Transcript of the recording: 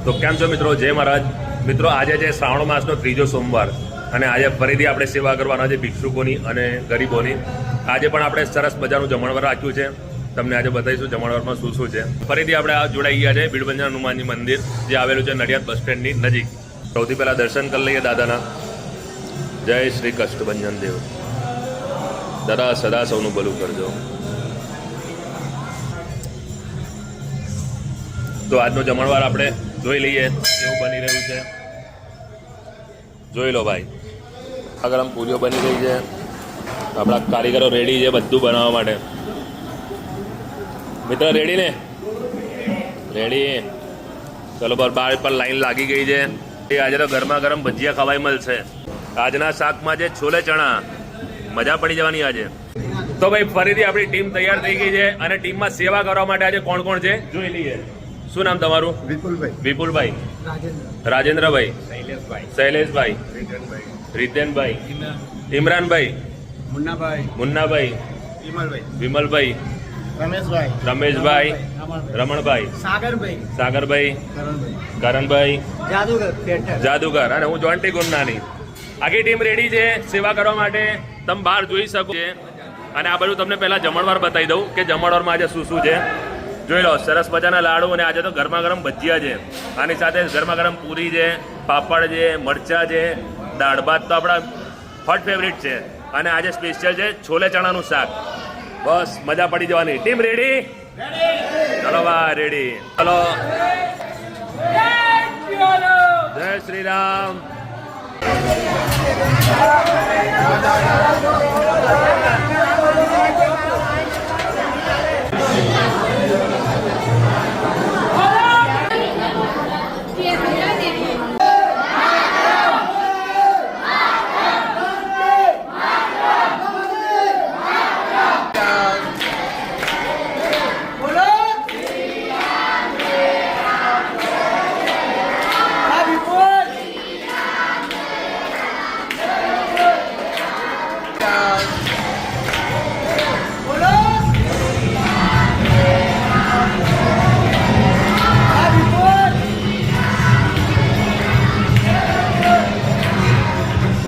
તો કેમ છો મિત્રો? જય મહારાજ. મિત્રો, આજે છે શ્રાવણ માસનો ત્રીજો સોમવાર અને આજે ફરીથી આપણે સેવા કરવાના છે ભિક્ષુકોની અને ગરીબોની. આજે પણ આપણે સરસ મજાનું જમણવાર રાખ્યું છે. તમને આજે બતાવીશું જમણવારમાં શું શું છે. ફરીથી આપણે જોડાઈ ગયા છે ભીડભંજન હનુમાનજી મંદિર, જે આવેલું છે નડિયાદ બસ સ્ટેન્ડની નજીક. સૌથી પહેલાં દર્શન કરી લઈએ દાદાના. જય શ્રી કષ્ટભંજન દેવ. દાદા સદા સૌનું ભલું કરજો. તો આજનો જમણવાર આપણે જોઈ લઈએ કેવું બની રહ્યું છે. જોઈ લો ભાઈ, આ ગરમ પૂરીઓ બની રહી છે. આપણા કારીગરો રેડી છે બધું બનાવવા માટે. મિત્ર રેડી ને? રેડી. ચલો બહાર પર લાઈન લાગી ગઈ છે. આજે તો ગરમા ગરમ ભજીયા ખવાઈ મળશે. આજના શાકમાં છે છોલે ચણા. મજા પડી જવાની આજે. તો ભાઈ ફરીથી આપણી ટીમ તૈયાર થઈ ગઈ છે અને ટીમમાં સેવા કરવા માટે આજે કોણ કોણ છે જોઈ લઈએ. શું નામ તમારું? વિપુલભાઈ. રાજેન્દ્રભાઈ. શૈલેષભાઈ. રીતેનભાઈ. ઇમરાનભાઈ. મુન્નાભાઈ. વિમલભાઈ. રમેશભાઈ. રમણભાઈ. સાગરભાઈ. કરણભાઈ. જાદુગર. અને હું જોન્ટી ગુન્નાની. આખી ટીમ રેડી છે સેવા કરવા માટે. તમે બહાર જોઈ શકો છો. અને આ બધું તમને પહેલા જમણવાર બતાવી દઉં કે જમણવારમાં આજે શું શું છે. જોઈ લો, સરસ મજાના લાડુ અને આજે તો ગરમા ગરમ ભજીયા છે. આની સાથે ગરમા ગરમ પૂરી છે, પાપડ છે, મરચા છે, દાળ ભાત તો આપણા હોટ ફેવરિટ છે. અને આજે સ્પેશિયલ છે છોલે ચણાનું શાક. બસ મજા પડી જવાની. Team ready? ચલો ભાઈ રેડી. ચલો, જય શ્રી રામ.